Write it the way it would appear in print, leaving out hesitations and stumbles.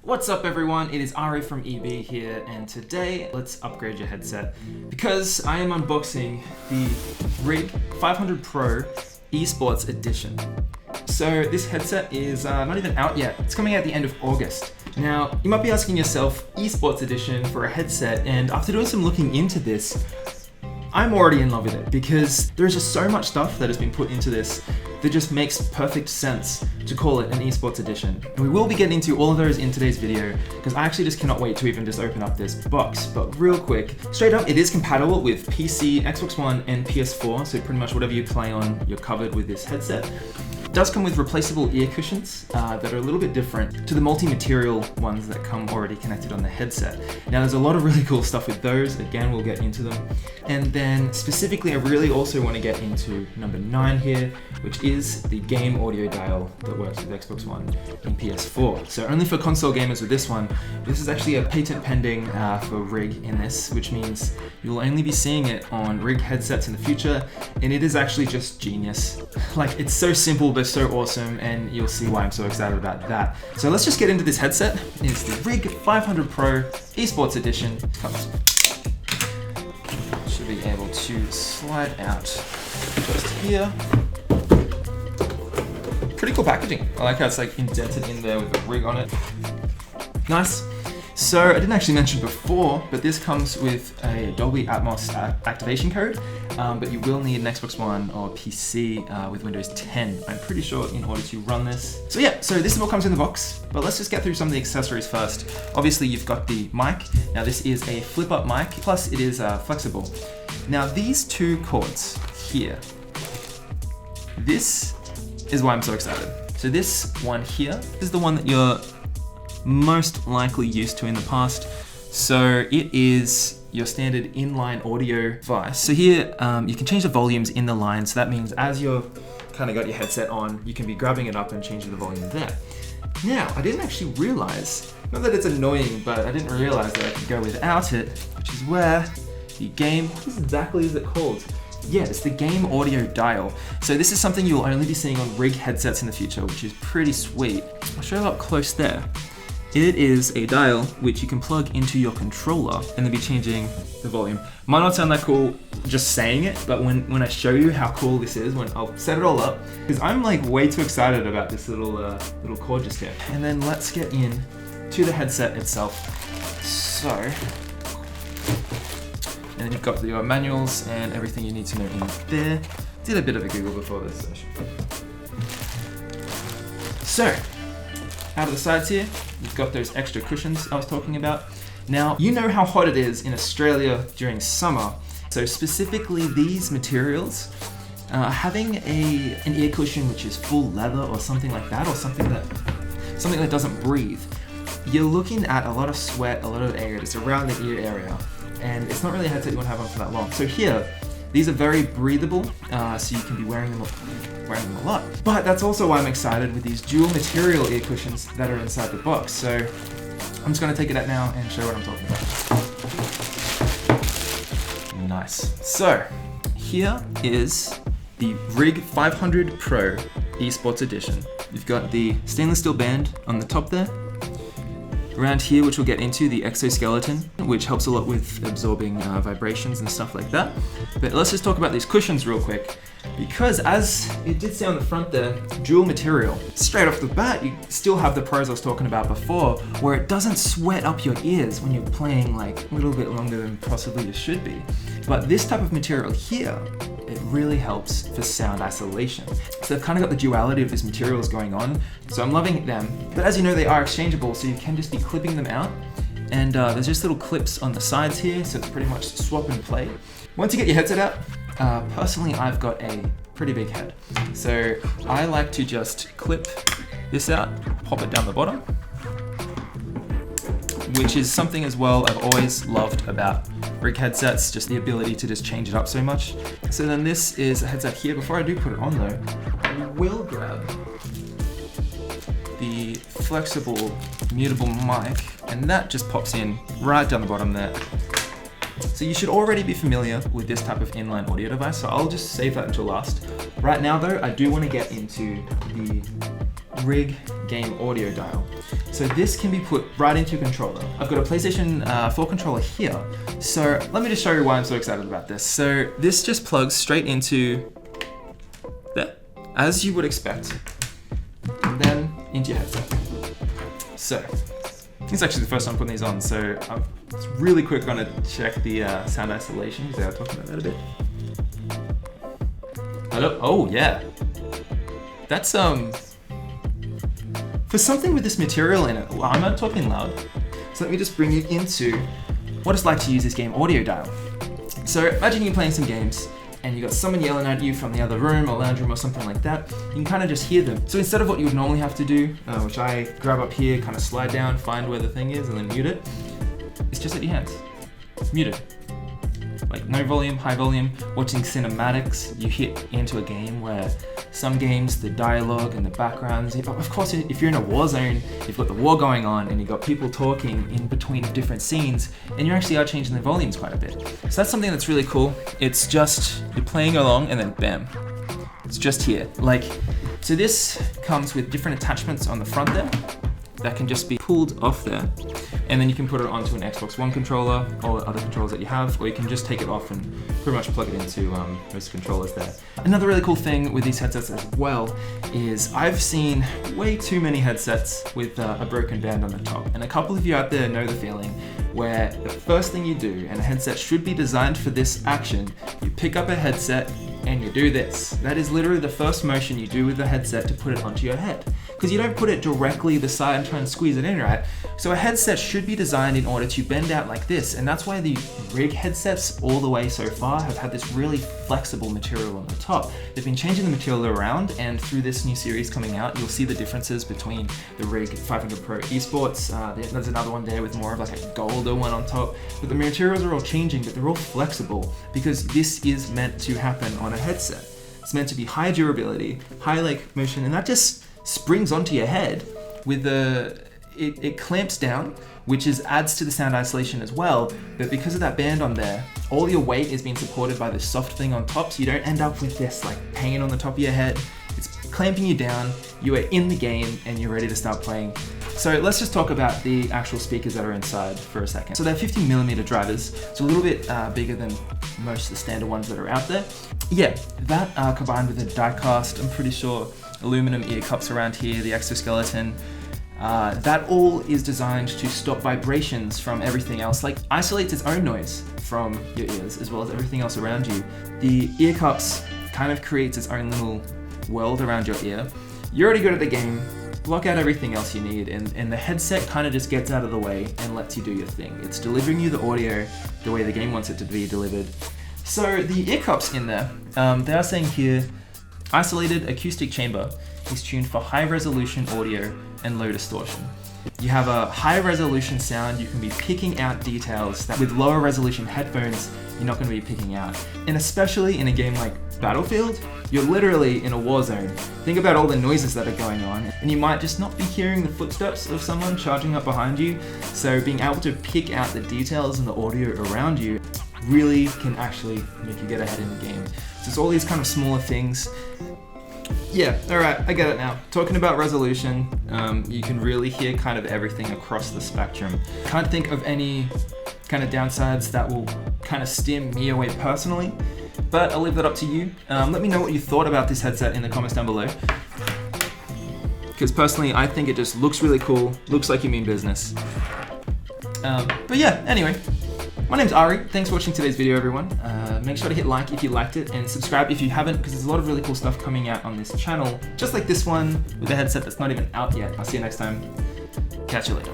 What's up everyone, it is Ari from EB here, and today let's upgrade your headset because I am unboxing the RIG 500 Pro eSports Edition. So this headset is not even out yet, it's coming out at the end of August. Now, you might be asking yourself, eSports Edition for a headset, and after doing some looking into this, I'm already in love with it because there's just so much stuff that has been put into this that just makes perfect sense to call it an eSports edition. And we will be getting into all of those in today's video because I actually just cannot wait to even just open up this box. But real quick, straight up, it is compatible with PC, Xbox One, and PS4, so pretty much whatever you play on, you're covered with this headset. It does come with replaceable ear cushions that are a little bit different to the multi-material ones that come already connected on the headset. Now there's a lot of really cool stuff with those, again we'll get into them. And then specifically I really also want to get into number 9 here, which is the game audio dial that works with Xbox One and PS4. So only for console gamers with this one. This is actually a patent pending for RIG in this, which means you'll only be seeing it on RIG headsets in the future, and it is actually just genius. Like, it's so simple but so awesome, and you'll see why I'm so excited about that. So let's just get into this headset. It's the RIG 500 Pro eSports Edition. Should be able to slide out just here. Pretty cool packaging. I like how it's like indented in there with a RIG on it. Nice. So I didn't actually mention before, but this comes with a Dolby Atmos activation code, but you will need an Xbox One or PC with Windows 10, I'm pretty sure, in order to run this. So yeah, so this is what comes in the box, but let's just get through some of the accessories first. Obviously you've got the mic. Now this is a flip-up mic, plus it is flexible. Now these two cords here, this is why I'm so excited. So this one here is the one that you're most likely used to in the past. So it is your standard inline audio device. So here you can change the volumes in the line. So that means as you're kind of got your headset on, you can be grabbing it up and changing the volume there. Now, I didn't actually realize, not that it's annoying, but I didn't realize that I could go without it, which is where the game, what exactly is it called? Yeah, it's the game audio dial. So this is something you'll only be seeing on RIG headsets in the future, which is pretty sweet. I'll show you up close there. It is a dial which you can plug into your controller and then be changing the volume. Might not sound that cool just saying it, but when I show you how cool this is, when I'll set it all up, because I'm like way too excited about this little cord just here. And then let's get in to the headset itself. So, and then you've got your manuals and everything you need to know in there. Did a bit of a Google before this session. So, out of the sides here, you've got those extra cushions I was talking about. Now, you know how hot it is in Australia during summer. So specifically these materials, having an ear cushion which is full leather or something like that, or something that doesn't breathe, you're looking at a lot of sweat, a lot of air just around the ear area. And it's not really a headset you want to have on for that long. So here, these are very breathable, so you can be wearing them a lot. But that's also why I'm excited with these dual material ear cushions that are inside the box. So I'm just going to take it out now and show you what I'm talking about. Nice. So here is the RIG 500 Pro eSports Edition. You've got the stainless steel band on the top there. Around here, which we'll get into, the exoskeleton, which helps a lot with absorbing vibrations and stuff like that. But let's just talk about these cushions real quick, because as it did say on the front there, dual material. Straight off the bat, you still have the pros I was talking about before, where it doesn't sweat up your ears when you're playing like a little bit longer than possibly you should be. But this type of material here, it really helps for sound isolation. So they've kind of got the duality of these materials going on, so I'm loving them. But as you know, they are exchangeable, so you can just be clipping them out. And there's just little clips on the sides here, so it's pretty much swap and play. Once you get your headset out, personally I've got a pretty big head. So I like to just clip this out, pop it down the bottom, which is something as well I've always loved about RIG headsets, just the ability to just change it up so much. So then this is a headset here. Before I do put it on though, I will grab the flexible mutable mic, and that just pops in right down the bottom there. So you should already be familiar with this type of inline audio device, so I'll just save that until last. Right now though, I do want to get into the RIG game audio dial. So this can be put right into your controller. I've got a PlayStation 4 controller here, so let me just show you why I'm so excited about this. So this just plugs straight into there, as you would expect, and then into your headset. So it's actually the first time I'm putting these on, so I'm really quick going to check the sound isolation, because I was talking about that a bit. Hello? Oh yeah, that's for something with this material in it, I'm not talking loud, so let me just bring you into what it's like to use this game audio dial. So imagine you're playing some games and you got someone yelling at you from the other room or lounge room or something like that. You can kind of just hear them. So instead of what you would normally have to do, which I grab up here, kind of slide down, find where the thing is and then mute it, it's just at your hands, muted. Like no volume, high volume. Watching cinematics, you hit into a game where some games, the dialogue and the backgrounds, of course if you're in a war zone, you've got the war going on and you've got people talking in between different scenes and you actually are changing the volumes quite a bit. So that's something that's really cool. It's just, you're playing along and then bam, it's just here. So this comes with different attachments on the front there that can just be pulled off there, and then you can put it onto an Xbox One controller or other controllers that you have, or you can just take it off and pretty much plug it into most controllers there. Another really cool thing with these headsets as well is I've seen way too many headsets with a broken band on the top, and a couple of you out there know the feeling where the first thing you do, and a headset should be designed for this action, you pick up a headset and you do this. That is literally the first motion you do with the headset to put it onto your head, because you don't put it directly the side and try and squeeze it in, right? So a headset should be designed in order to bend out like this, and that's why the RIG headsets all the way so far have had this really flexible material on the top. They've been changing the material around, and through this new series coming out, you'll see the differences between the RIG 500 Pro eSports. There's another one there with more of like a golder one on top, but the materials are all changing, but they're all flexible because this is meant to happen on a headset. It's meant to be high durability, high motion, and that just springs onto your head with it clamps down, which adds to the sound isolation as well, but because of that band on there, all your weight is being supported by this soft thing on top, so you don't end up with this pain on the top of your head. It's clamping you down, you are in the game, and you're ready to start playing. So let's just talk about the actual speakers that are inside for a second. So they're 50mm drivers, so a little bit bigger than most of the standard ones that are out there. Yeah, that combined with a die-cast, I'm pretty sure, aluminum ear cups around here, the exoskeleton, that all is designed to stop vibrations from everything else, isolates its own noise from your ears as well as everything else around you. The ear cups kind of creates its own little world around your ear. You're already good at the game, block out everything else you need, and the headset kind of just gets out of the way and lets you do your thing. It's delivering you the audio the way the game wants it to be delivered. So the ear cups in there, they are saying here, isolated acoustic chamber is tuned for high resolution audio and low distortion. You have a high resolution sound, you can be picking out details that with lower resolution headphones, you're not going to be picking out. And especially in a game like Battlefield, you're literally in a war zone. Think about all the noises that are going on, and you might just not be hearing the footsteps of someone charging up behind you. So being able to pick out the details and the audio around you really can actually make you get ahead in the game. So it's all these kind of smaller things. Yeah, alright, I get it now. Talking about resolution, you can really hear kind of everything across the spectrum. Can't think of any kind of downsides that will kind of steer me away personally, but I'll leave that up to you. Let me know what you thought about this headset in the comments down below, because personally I think it just looks really cool, looks like you mean business. But yeah, anyway, my name's Ari, thanks for watching today's video everyone. Make sure to hit like if you liked it and subscribe if you haven't, because there's a lot of really cool stuff coming out on this channel, just like this one with a headset that's not even out yet. I'll see you next time, catch you later.